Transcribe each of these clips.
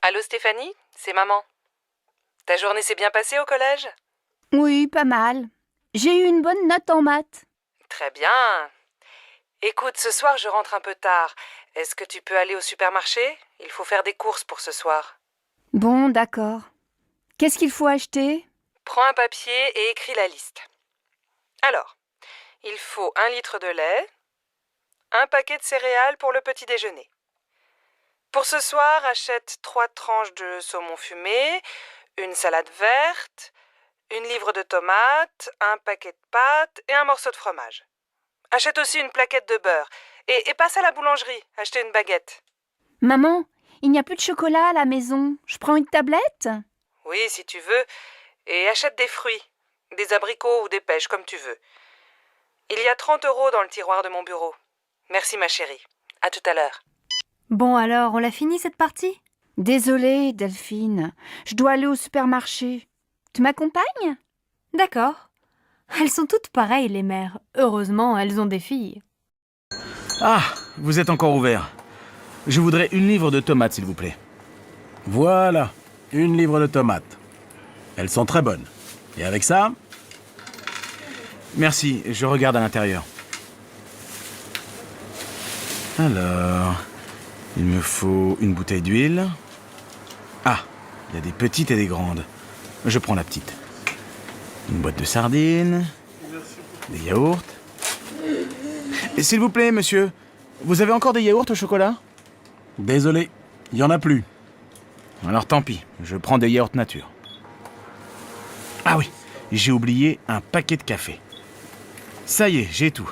Allô Stéphanie, c'est maman. Ta journée s'est bien passée au collège? Oui, pas mal. J'ai eu une bonne note en maths. Très bien. Écoute, ce soir je rentre un peu tard. Est-ce que tu peux aller au supermarché? Il faut faire des courses pour ce soir. Bon, d'accord. Qu'est-ce qu'il faut acheter? Prends un papier et écris la liste. Alors, il faut 1 litre de lait, un paquet de céréales pour le petit déjeuner. Pour ce soir, achète 3 tranches de saumon fumé, une salade verte, une livre de tomates, un paquet de pâtes et un morceau de fromage. Achète aussi une plaquette de beurre et passe à la boulangerie, acheter une baguette. Maman, il n'y a plus de chocolat à la maison. Je prends une tablette? Oui, si tu veux, et achète des fruits, des abricots ou des pêches, comme tu veux. Il y a 30 € dans le tiroir de mon bureau. Merci ma chérie. À tout à l'heure. Bon alors, on l'a fini cette partie? Désolée, Delphine. Je dois aller au supermarché. Tu m'accompagnes? D'accord. Elles sont toutes pareilles, les mères. Heureusement, elles ont des filles. Ah, vous êtes encore ouvert. Je voudrais une livre de tomates, s'il vous plaît. Voilà, une livre de tomates. Elles sont très bonnes. Et avec ça, Merci, je regarde à l'intérieur. Alors, il me faut une bouteille d'huile. Ah, il y a des petites et des grandes. Je prends la petite. Une boîte de sardines. Des yaourts. Et s'il vous plaît, monsieur, vous avez encore des yaourts au chocolat? désolé, il n'y en a plus. Alors tant pis, je prends des yaourts nature. Ah oui, j'ai oublié un paquet de café. Ça y est, j'ai tout.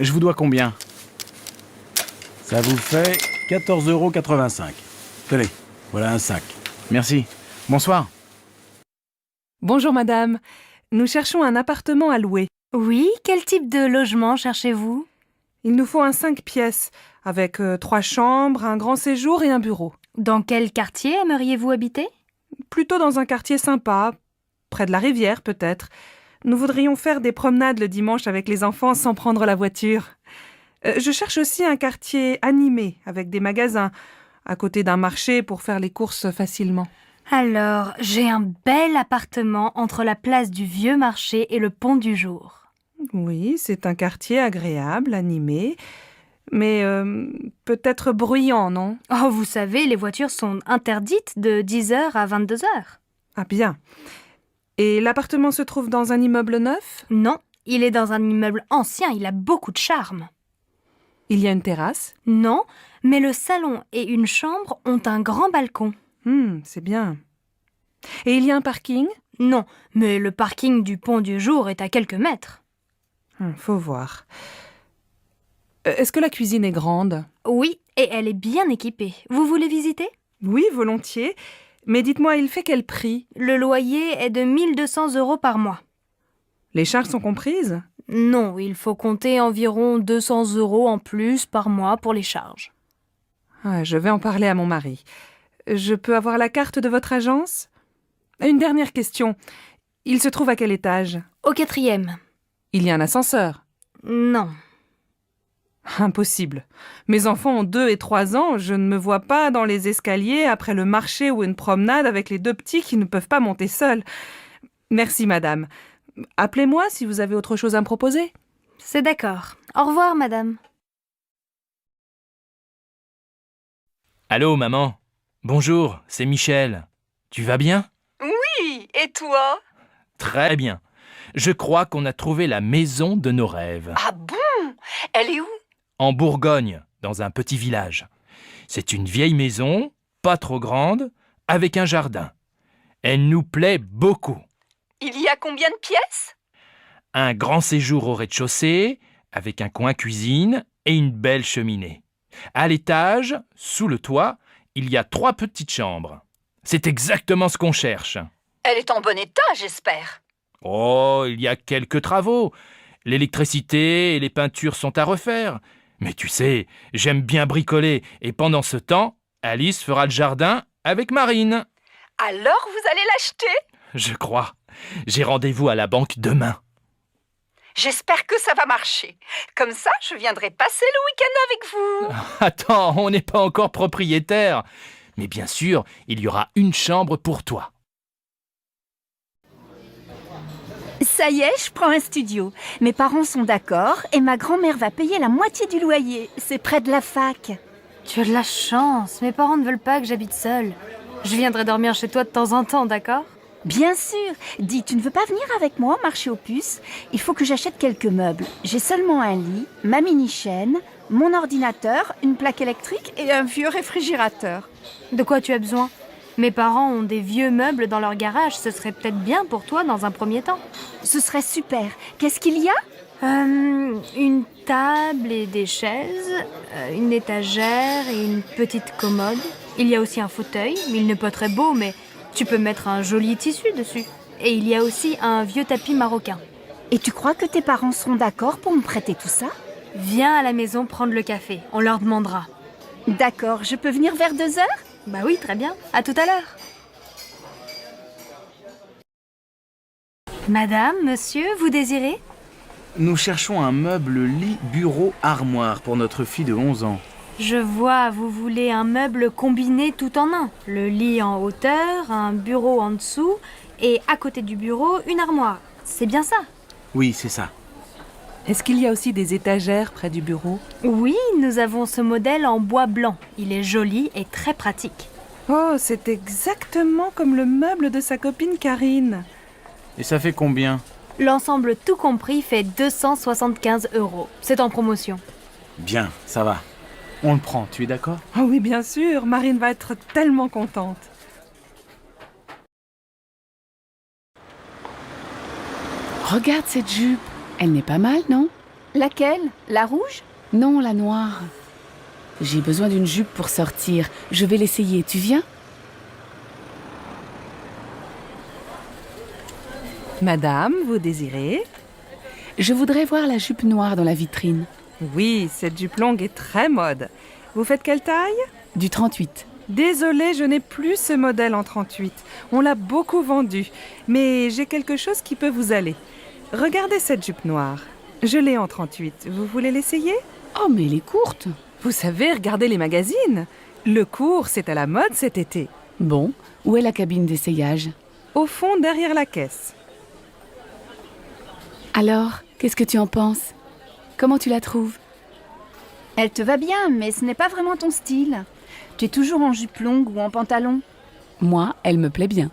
Je vous dois combien? Ça vous fait 14,85 €. Tenez, voilà un sac. Merci. Bonsoir. Bonjour madame. Nous cherchons un appartement à louer. Oui, quel type de logement cherchez-vous? Il nous faut un 5 pièces, avec 3 chambres, un grand séjour et un bureau. Dans quel quartier aimeriez-vous habiter? Plutôt dans un quartier sympa, près de la rivière peut-être. Nous voudrions faire des promenades le dimanche avec les enfants sans prendre la voiture. Je cherche aussi un quartier animé, avec des magasins, à côté d'un marché pour faire les courses facilement. Alors, j'ai un bel appartement entre la place du Vieux Marché et le Pont du Jour. Oui, c'est un quartier agréable, animé, mais peut-être bruyant, non? Oh, vous savez, les voitures sont interdites de 10h à 22h. Ah bien. Et l'appartement se trouve dans un immeuble neuf? Non, il est dans un immeuble ancien, il a beaucoup de charme. Il y a une terrasse? Non, mais le salon et une chambre ont un grand balcon. C'est bien. Et il y a un parking? Non, mais le parking du Pont du Jour est à quelques mètres. Faut voir. Est-ce que la cuisine est grande? Oui, et elle est bien équipée. Vous voulez visiter? Oui, volontiers. Mais dites-moi, il fait quel prix? Le loyer est de 1200 € par mois. Les charges sont comprises? Non, il faut compter environ 200 € en plus par mois pour les charges. Je vais en parler à mon mari. Je peux avoir la carte de votre agence? Une dernière question. Il se trouve à quel étage? Au 4e. Il y a un ascenseur? Non. Impossible. Mes enfants ont 2 et 3 ans, je ne me vois pas dans les escaliers après le marché ou une promenade avec les 2 petits qui ne peuvent pas monter seuls. Merci madame. Appelez-moi si vous avez autre chose à me proposer. C'est d'accord. Au revoir, madame. Allô, maman. Bonjour, c'est Michel. Tu vas bien? Oui, et toi? Très bien. Je crois qu'on a trouvé la maison de nos rêves. Ah bon? Elle est où? En Bourgogne, dans un petit village. C'est une vieille maison, pas trop grande, avec un jardin. Elle nous plaît beaucoup. Il y a combien de pièces? Un grand séjour au rez-de-chaussée, avec un coin cuisine et une belle cheminée. À l'étage, sous le toit, il y a 3 petites chambres. C'est exactement ce qu'on cherche. Elle est en bon état, j'espère. Oh, il y a quelques travaux. L'électricité et les peintures sont à refaire. Mais tu sais, j'aime bien bricoler et pendant ce temps, Alice fera le jardin avec Marine. Alors vous allez l'acheter? Je crois. J'ai rendez-vous à la banque demain. J'espère que ça va marcher. Comme ça, je viendrai passer le week-end avec vous. Attends, on n'est pas encore propriétaire. Mais bien sûr, il y aura une chambre pour toi. Ça y est, je prends un studio. Mes parents sont d'accord et ma grand-mère va payer la moitié du loyer. C'est près de la fac. Tu as de la chance. Mes parents ne veulent pas que j'habite seule. Je viendrai dormir chez toi de temps en temps, d'accord? Bien sûr. Dis, tu ne veux pas venir avec moi au marché aux puces? Il faut que j'achète quelques meubles. J'ai seulement un lit, ma mini-chaîne, mon ordinateur, une plaque électrique et un vieux réfrigérateur. De quoi tu as besoin? Mes parents ont des vieux meubles dans leur garage. Ce serait peut-être bien pour toi dans un premier temps. Ce serait super. Qu'est-ce qu'il y a? Une table et des chaises, une étagère et une petite commode. Il y a aussi un fauteuil, il n'est pas très beau, mais tu peux mettre un joli tissu dessus. Et il y a aussi un vieux tapis marocain. Et tu crois que tes parents seront d'accord pour me prêter tout ça? Viens à la maison prendre le café, on leur demandera. D'accord, je peux venir vers 2 heures? Bah oui, très bien. À tout à l'heure. Madame, monsieur, vous désirez? Nous cherchons un meuble lit, bureau, armoire pour notre fille de 11 ans. Je vois, vous voulez un meuble combiné tout en un. Le lit en hauteur, un bureau en dessous et à côté du bureau, une armoire. C'est bien ça? Oui, c'est ça. Est-ce qu'il y a aussi des étagères près du bureau? Oui, nous avons ce modèle en bois blanc. Il est joli et très pratique. Oh, c'est exactement comme le meuble de sa copine Karine. Et ça fait combien? L'ensemble tout compris fait 275 €. C'est en promotion. Bien, ça va. On le prend, tu es d'accord? Oh oui, bien sûr, Marine va être tellement contente. Regarde cette jupe. Elle n'est pas mal, non? Laquelle? La rouge? Non, la noire. J'ai besoin d'une jupe pour sortir. Je vais l'essayer. Tu viens? Madame, vous désirez? Je voudrais voir la jupe noire dans la vitrine. Oui, cette jupe longue est très mode. Vous faites quelle taille? Du 38. Désolée, je n'ai plus ce modèle en 38. On l'a beaucoup vendu, mais j'ai quelque chose qui peut vous aller. Regardez cette jupe noire. Je l'ai en 38. Vous voulez l'essayer? Oh, mais elle est courte. Vous savez, regardez les magazines. Le court, c'est à la mode cet été. Bon, où est la cabine d'essayage? Au fond, derrière la caisse. Alors, qu'est-ce que tu en penses? Comment tu la trouves? Elle te va bien, mais ce n'est pas vraiment ton style. Tu es toujours en jupe longue ou en pantalon. Moi, elle me plaît bien.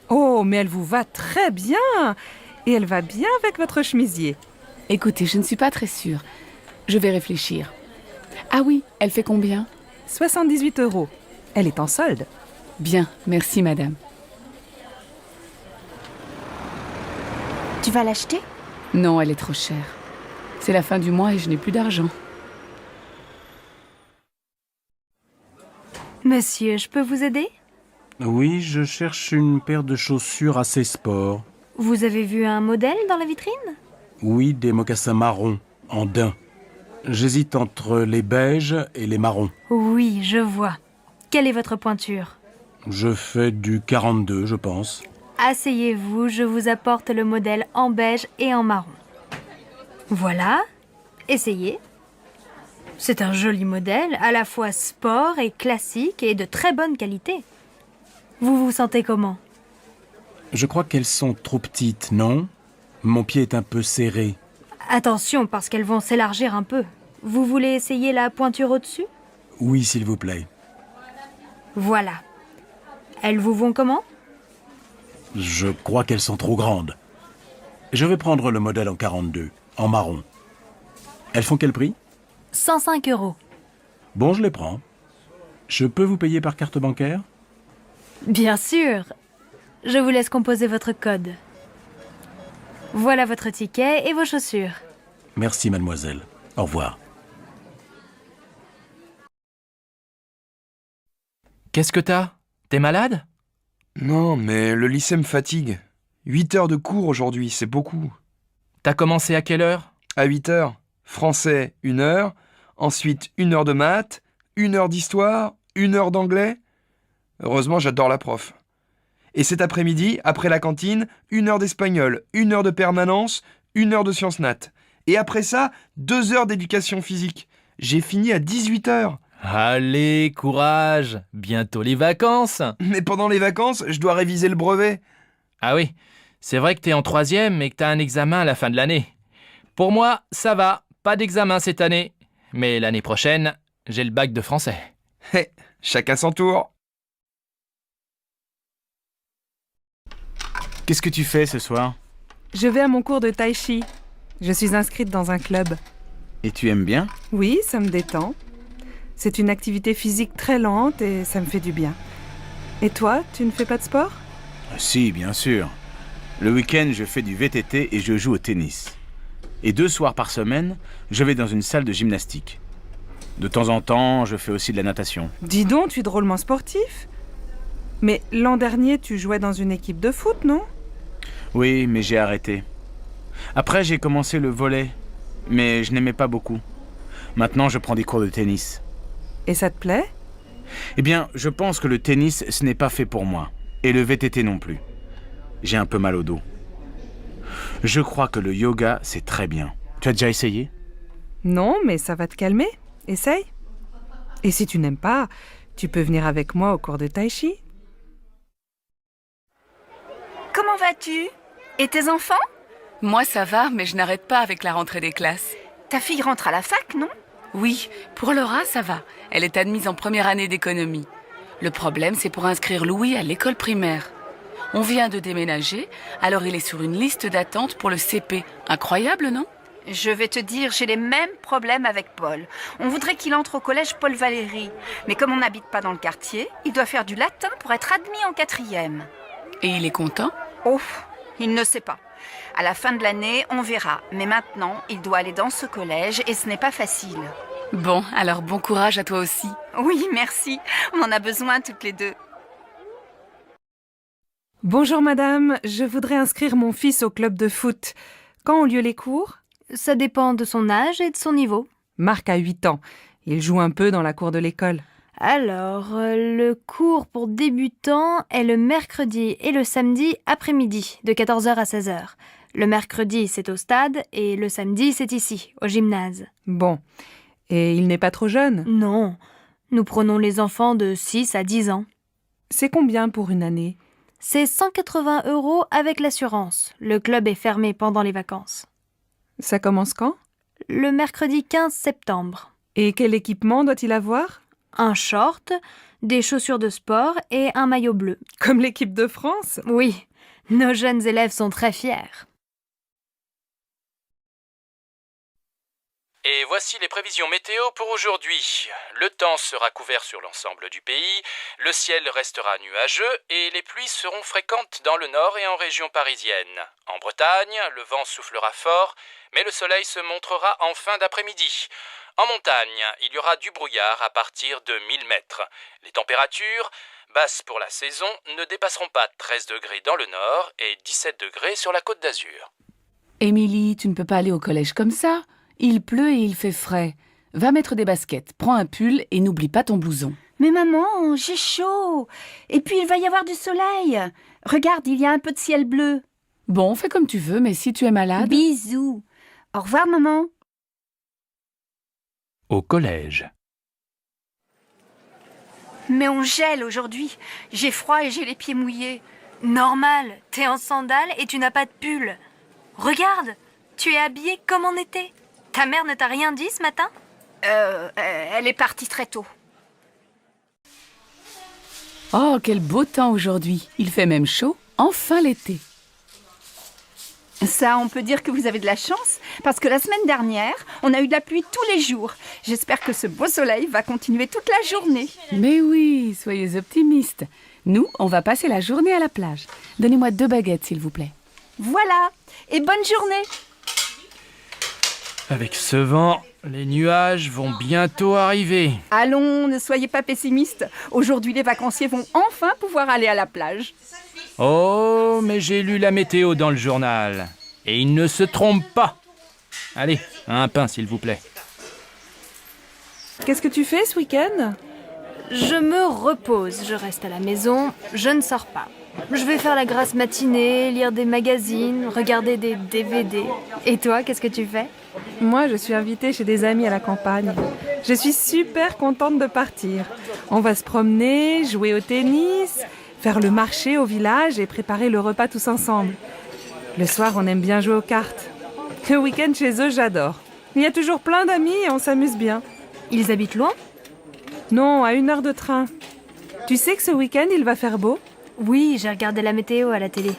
Oh, mais elle vous va très bien. Et elle va bien avec votre chemisier. Écoutez, je ne suis pas très sûre. Je vais réfléchir. Ah oui, elle fait combien? 78 €. Elle est en solde. Bien, merci madame. Tu vas l'acheter? Non, elle est trop chère. C'est la fin du mois et je n'ai plus d'argent. Monsieur, je peux vous aider? Oui, je cherche une paire de chaussures assez sport. Vous avez vu un modèle dans la vitrine? Oui, des mocassins marrons, en daim. J'hésite entre les beiges et les marrons. Oui, je vois. Quelle est votre pointure? Je fais du 42, je pense. Asseyez-vous, je vous apporte le modèle en beige et en marron. Voilà, essayez. C'est un joli modèle, à la fois sport et classique et de très bonne qualité. Vous vous sentez comment? Je crois qu'elles sont trop petites, non? Mon pied est un peu serré. Attention, parce qu'elles vont s'élargir un peu. Vous voulez essayer la pointure au-dessus? Oui, s'il vous plaît. Voilà. Elles vous vont comment? Je crois qu'elles sont trop grandes. Je vais prendre le modèle en 42, en marron. Elles font quel prix? 105 €. Bon, je les prends. Je peux vous payer par carte bancaire? Bien sûr. Je vous laisse composer votre code. Voilà votre ticket et vos chaussures. Merci, mademoiselle. Au revoir. Qu'est-ce que t'as? T'es malade? Non, mais le lycée me fatigue. 8 heures de cours aujourd'hui, c'est beaucoup. T'as commencé à quelle heure? À 8 heures, français 1 heure, ensuite 1 heure de maths, 1 heure d'histoire, 1 heure d'anglais. Heureusement, j'adore la prof. Et cet après-midi, après la cantine, 1 heure d'espagnol, 1 heure de permanence, 1 heure de sciences nat. Et après ça, 2 heures d'éducation physique. J'ai fini à 18 heures. Allez, courage, bientôt les vacances. Mais pendant les vacances, je dois réviser le brevet. Ah oui, c'est vrai que t'es en 3e et que t'as un examen à la fin de l'année. Pour moi, ça va, pas d'examen cette année. Mais l'année prochaine, j'ai le bac de français. Hé, chacun son tour. Qu'est-ce que tu fais ce soir? Je vais à mon cours de tai chi. Je suis inscrite dans un club. Et tu aimes bien? Oui, ça me détend. C'est une activité physique très lente et ça me fait du bien. Et toi, tu ne fais pas de sport? Si, bien sûr. Le week-end, je fais du VTT et je joue au tennis. Et 2 soirs par semaine, je vais dans une salle de gymnastique. De temps en temps, je fais aussi de la natation. Dis donc, tu es drôlement sportif. Mais l'an dernier, tu jouais dans une équipe de foot, non? Oui, mais j'ai arrêté. Après, j'ai commencé le volley, mais je n'aimais pas beaucoup. Maintenant, je prends des cours de tennis. Et ça te plaît? Eh bien, je pense que le tennis, ce n'est pas fait pour moi. Et le VTT non plus. J'ai un peu mal au dos. Je crois que le yoga, c'est très bien. Tu as déjà essayé? Non, mais ça va te calmer. Essaye. Et si tu n'aimes pas, tu peux venir avec moi au cours de tai chi. Comment vas-tu? Et tes enfants? Moi, ça va, mais je n'arrête pas avec la rentrée des classes. Ta fille rentre à la fac, non? Oui, pour Laura, ça va. Elle est admise en première année d'économie. Le problème, c'est pour inscrire Louis à l'école primaire. On vient de déménager, alors il est sur une liste d'attente pour le CP. Incroyable, non? Je vais te dire, j'ai les mêmes problèmes avec Paul. On voudrait qu'il entre au collège Paul Valéry. Mais comme on n'habite pas dans le quartier, il doit faire du latin pour être admis en 4e. Et il est content? Oh, il ne sait pas. À la fin de l'année, on verra. Mais maintenant, il doit aller dans ce collège et ce n'est pas facile. Bon, alors bon courage à toi aussi. Oui, merci. On en a besoin toutes les deux. Bonjour madame, je voudrais inscrire mon fils au club de foot. Quand ont lieu les cours? Ça dépend de son âge et de son niveau. Marc a 8 ans. Il joue un peu dans la cour de l'école. Alors, le cours pour débutants est le mercredi et le samedi après-midi, de 14h à 16h. Le mercredi, c'est au stade et le samedi, c'est ici, au gymnase. Bon. Et il n'est pas trop jeune? Non, nous prenons les enfants de 6 à 10 ans. C'est combien pour une année? C'est 180 € avec l'assurance. Le club est fermé pendant les vacances. Ça commence quand? Le mercredi 15 septembre. Et quel équipement doit-il avoir? Un short, des chaussures de sport et un maillot bleu. Comme l'équipe de France? Oui, nos jeunes élèves sont très fiers. Et voici les prévisions météo pour aujourd'hui. Le temps sera couvert sur l'ensemble du pays, le ciel restera nuageux et les pluies seront fréquentes dans le nord et en région parisienne. En Bretagne, le vent soufflera fort, mais le soleil se montrera en fin d'après-midi. En montagne, il y aura du brouillard à partir de 1000 mètres. Les températures, basses pour la saison, ne dépasseront pas 13 degrés dans le nord et 17 degrés sur la Côte d'Azur. Émilie, tu ne peux pas aller au collège comme ça. Il pleut et il fait frais. Va mettre des baskets, prends un pull et n'oublie pas ton blouson. Mais maman, j'ai chaud. Et puis il va y avoir du soleil. Regarde, il y a un peu de ciel bleu. Bon, fais comme tu veux, mais si tu es malade... Bisous. Au revoir, maman. Au collège. Mais on gèle aujourd'hui. J'ai froid et j'ai les pieds mouillés. Normal, t'es en sandales et tu n'as pas de pull. Regarde, tu es habillée comme en été. Ta mère ne t'a rien dit ce matin? Elle est partie très tôt. Oh, quel beau temps aujourd'hui. Il fait même chaud. Enfin l'été. Ça, on peut dire que vous avez de la chance, parce que la semaine dernière, on a eu de la pluie tous les jours. J'espère que ce beau soleil va continuer toute la journée. Mais oui, soyez optimistes. Nous, on va passer la journée à la plage. Donnez-moi 2 baguettes, s'il vous plaît. Voilà, et bonne journée. Avec ce vent, les nuages vont bientôt arriver. Allons, ne soyez pas pessimistes. Aujourd'hui, les vacanciers vont enfin pouvoir aller à la plage. Oh, mais j'ai lu la météo dans le journal. Et il ne se trompe pas. Allez, un pain s'il vous plaît. Qu'est-ce que tu fais ce week-end? Je me repose, je reste à la maison, je ne sors pas. Je vais faire la grasse matinée, lire des magazines, regarder des DVD. Et toi, qu'est-ce que tu fais? Moi, je suis invitée chez des amis à la campagne. Je suis super contente de partir. On va se promener, jouer au tennis, faire le marché au village et préparer le repas tous ensemble. Le soir, on aime bien jouer aux cartes. Le week-end chez eux, j'adore. Il y a toujours plein d'amis et on s'amuse bien. Ils habitent loin? Non, à 1 heure de train. Tu sais que ce week-end, il va faire beau? Oui, j'ai regardé la météo à la télé.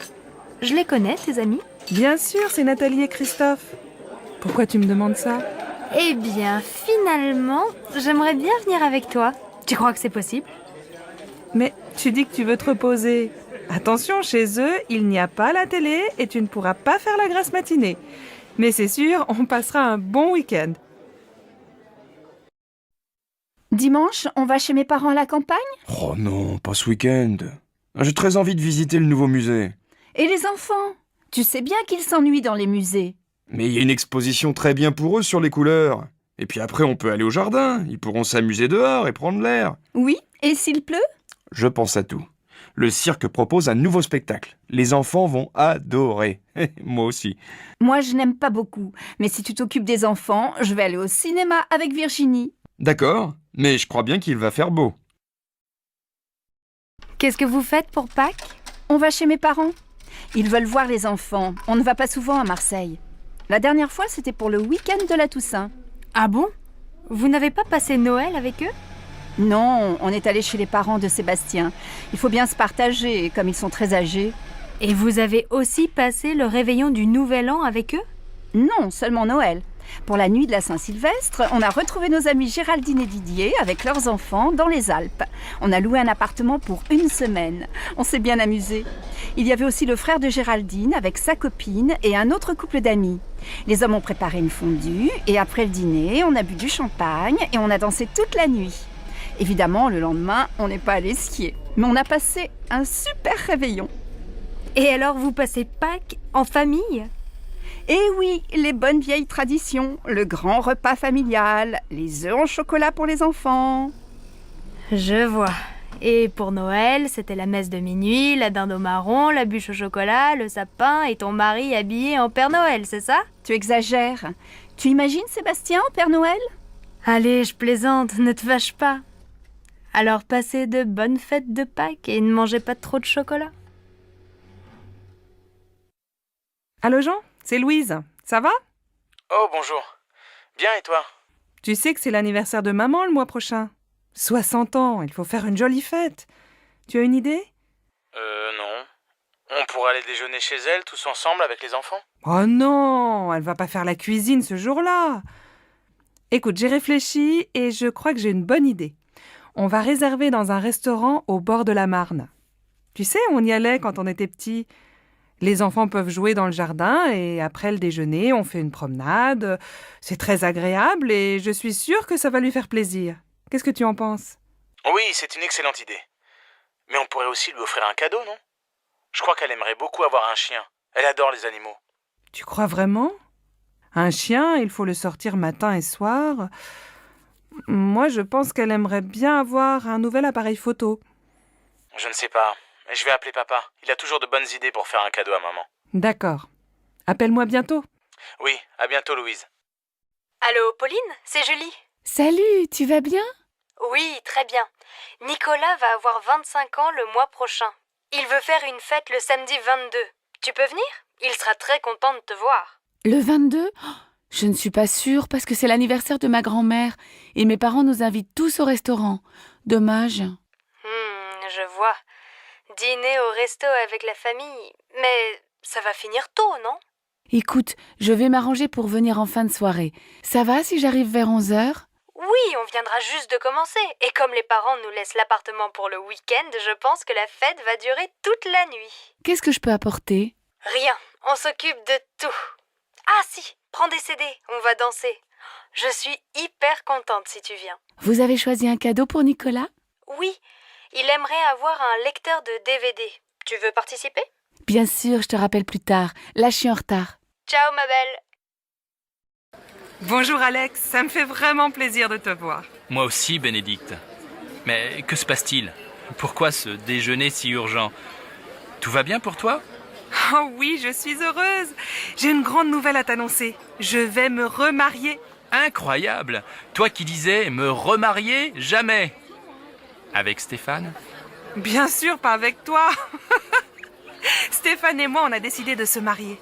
Je les connais, tes amis? Bien sûr, c'est Nathalie et Christophe. Pourquoi tu me demandes ça? Eh bien, finalement, j'aimerais bien venir avec toi. Tu crois que c'est possible? Mais tu dis que tu veux te reposer. Attention, chez eux, il n'y a pas la télé et tu ne pourras pas faire la grasse matinée. Mais c'est sûr, on passera un bon week-end. Dimanche, on va chez mes parents à la campagne? Oh non, pas ce week-end. J'ai très envie de visiter le nouveau musée. Et les enfants? Tu sais bien qu'ils s'ennuient dans les musées. Mais il y a une exposition très bien pour eux sur les couleurs. Et puis après, on peut aller au jardin. Ils pourront s'amuser dehors et prendre l'air. Oui, et s'il pleut? Je pense à tout. Le cirque propose un nouveau spectacle. Les enfants vont adorer. Moi aussi. Moi, je n'aime pas beaucoup. Mais si tu t'occupes des enfants, je vais aller au cinéma avec Virginie. D'accord, mais je crois bien qu'il va faire beau. Qu'est-ce que vous faites pour Pâques? On va chez mes parents. Ils veulent voir les enfants. On ne va pas souvent à Marseille. La dernière fois, c'était pour le week-end de la Toussaint. Ah bon? Vous n'avez pas passé Noël avec eux? Non, on est allé chez les parents de Sébastien. Il faut bien se partager, comme ils sont très âgés. Et vous avez aussi passé le réveillon du Nouvel An avec eux? Non, seulement Noël. Pour la nuit de la Saint-Sylvestre, on a retrouvé nos amis Géraldine et Didier avec leurs enfants dans les Alpes. On a loué un appartement pour 1 semaine. On s'est bien amusé. Il y avait aussi le frère de Géraldine avec sa copine et un autre couple d'amis. Les hommes ont préparé une fondue et après le dîner, on a bu du champagne et on a dansé toute la nuit. Évidemment, le lendemain, on n'est pas allé skier. Mais on a passé un super réveillon. Et alors, vous passez Pâques en famille? Eh oui, les bonnes vieilles traditions, le grand repas familial, les œufs en chocolat pour les enfants. Je vois. Et pour Noël, c'était la messe de minuit, la dinde au marron, la bûche au chocolat, le sapin et ton mari habillé en Père Noël, c'est ça? Tu exagères. Tu imagines Sébastien en Père Noël? Allez, je plaisante, ne te fâche pas. Alors passez de bonnes fêtes de Pâques et ne mangez pas trop de chocolat. Allô Jean, c'est Louise. Ça va? Oh, bonjour. Bien, et toi? Tu sais que c'est l'anniversaire de maman le mois prochain. 60 ans, il faut faire une jolie fête. Tu as une idée? Non. On pourrait aller déjeuner chez elle, tous ensemble, avec les enfants? Oh non, elle va pas faire la cuisine ce jour-là. Écoute, j'ai réfléchi et je crois que j'ai une bonne idée. On va réserver dans un restaurant au bord de la Marne. Tu sais, on y allait quand on était petits. Les enfants peuvent jouer dans le jardin et après le déjeuner, on fait une promenade. C'est très agréable et je suis sûre que ça va lui faire plaisir. Qu'est-ce que tu en penses? Oui, c'est une excellente idée. Mais on pourrait aussi lui offrir un cadeau, non? Je crois qu'elle aimerait beaucoup avoir un chien. Elle adore les animaux. Tu crois vraiment? Un chien, il faut le sortir matin et soir. Moi, je pense qu'elle aimerait bien avoir un nouvel appareil photo. Je ne sais pas. Je vais appeler papa. Il a toujours de bonnes idées pour faire un cadeau à maman. D'accord. Appelle-moi bientôt. Oui, à bientôt, Louise. Allô, Pauline, c'est Julie. Salut, tu vas bien? Oui, très bien. Nicolas va avoir 25 ans le mois prochain. Il veut faire une fête le samedi 22. Tu peux venir? Il sera très content de te voir. Le 22? Oh, je ne suis pas sûre parce que c'est l'anniversaire de ma grand-mère et mes parents nous invitent tous au restaurant. Dommage. Je vois. Dîner au resto avec la famille. Mais ça va finir tôt, non? Écoute, je vais m'arranger pour venir en fin de soirée. Ça va si j'arrive vers 11h? Oui, on viendra juste de commencer. Et comme les parents nous laissent l'appartement pour le week-end, je pense que la fête va durer toute la nuit. Qu'est-ce que je peux apporter? Rien, on s'occupe de tout. Ah si, prends des CD, on va danser. Je suis hyper contente si tu viens. Vous avez choisi un cadeau pour Nicolas? Oui, il aimerait avoir un lecteur de DVD. Tu veux participer? Bien sûr, je te rappelle plus tard. Là, je suis en retard. Ciao ma belle. Bonjour Alex, ça me fait vraiment plaisir de te voir. Moi aussi, Bénédicte. Mais que se passe-t-il? Pourquoi ce déjeuner si urgent? Tout va bien pour toi? Oh oui, je suis heureuse. J'ai une grande nouvelle à t'annoncer. Je vais me remarier. Incroyable! Toi qui disais me remarier jamais! Avec Stéphane? Bien sûr, pas avec toi. Stéphane et moi, on a décidé de se marier.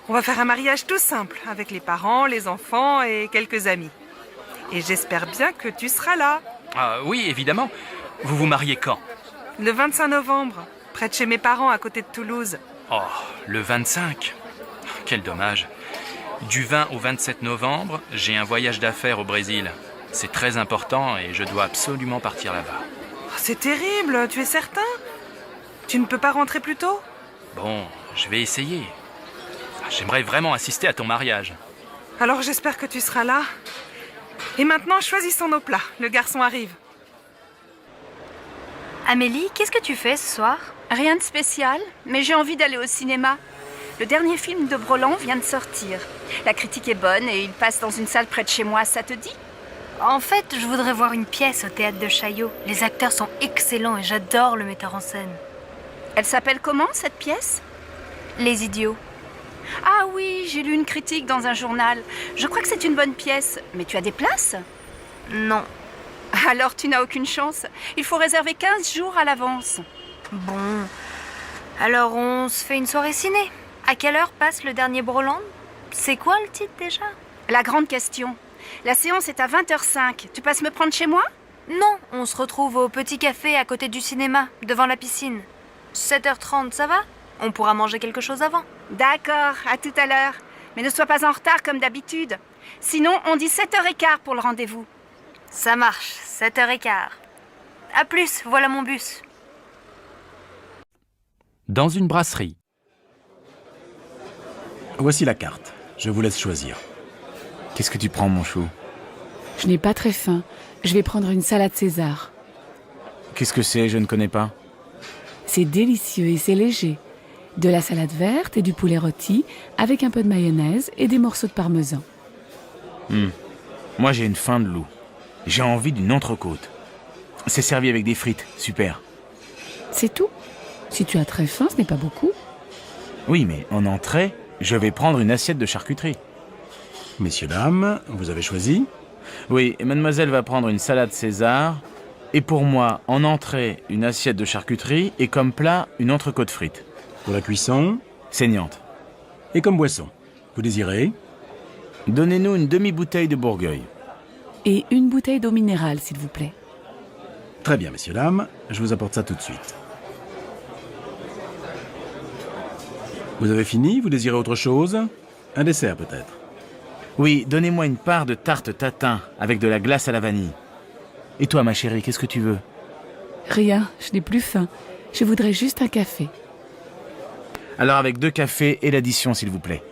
On va faire un mariage tout simple, avec les parents, les enfants et quelques amis. Et j'espère bien que tu seras là. Ah oui, évidemment. Vous vous mariez quand? Le 25 novembre, près de chez mes parents, à côté de Toulouse. Oh, le 25. Quel dommage. Du 20 au 27 novembre, j'ai un voyage d'affaires au Brésil. C'est très important et je dois absolument partir là-bas. Oh, c'est terrible, tu es certain? Tu ne peux pas rentrer plus tôt? Bon, je vais essayer. J'aimerais vraiment assister à ton mariage. Alors j'espère que tu seras là. Et maintenant, choisissons nos plats. Le garçon arrive. Amélie, qu'est-ce que tu fais ce soir? Rien de spécial, mais j'ai envie d'aller au cinéma. Le dernier film de Broland vient de sortir. La critique est bonne et il passe dans une salle près de chez moi, ça te dit? En fait, je voudrais voir une pièce au théâtre de Chaillot. Les acteurs sont excellents et j'adore le metteur en scène. Elle s'appelle comment, cette pièce? Les Idiots. Ah oui, j'ai lu une critique dans un journal. Je crois que c'est une bonne pièce. Mais tu as des places? Non. Alors tu n'as aucune chance. Il faut réserver 15 jours à l'avance. Bon. Alors on se fait une soirée ciné. À quelle heure passe le dernier Broland? C'est quoi le titre déjà? La grande question. La séance est à 20h05. Tu passes me prendre chez moi? Non, on se retrouve au petit café à côté du cinéma, devant la piscine. 7h30, ça va? On pourra manger quelque chose avant. D'accord, à tout à l'heure. Mais ne sois pas en retard comme d'habitude. Sinon, on dit 7h15 pour le rendez-vous. Ça marche, 7h15. À plus, voilà mon bus. Dans une brasserie. Voici la carte. Je vous laisse choisir. Qu'est-ce que tu prends, mon chou? Je n'ai pas très faim. Je vais prendre une salade César. Qu'est-ce que c'est? Je ne connais pas. C'est délicieux et c'est léger. De la salade verte et du poulet rôti avec un peu de mayonnaise et des morceaux de parmesan. Moi, j'ai une faim de loup. J'ai envie d'une entrecôte. C'est servi avec des frites, super. C'est tout. Si tu as très faim, ce n'est pas beaucoup. Oui, mais en entrée, je vais prendre une assiette de charcuterie. Messieurs, dames, vous avez choisi? Oui, et mademoiselle va prendre une salade César. Et pour moi, en entrée, une assiette de charcuterie et comme plat, une entrecôte frite. Pour la cuisson? Saignante. Et comme boisson? Vous désirez? Donnez-nous une demi-bouteille de Bourgueil. Et une bouteille d'eau minérale, s'il vous plaît. Très bien, messieurs, dames. Je vous apporte ça tout de suite. Vous avez fini? Vous désirez autre chose? Un dessert, peut-être? Oui, donnez-moi une part de tarte tatin avec de la glace à la vanille. Et toi, ma chérie, qu'est-ce que tu veux? Rien, je n'ai plus faim. Je voudrais juste un café. Alors avec 2 cafés et l'addition, s'il vous plaît.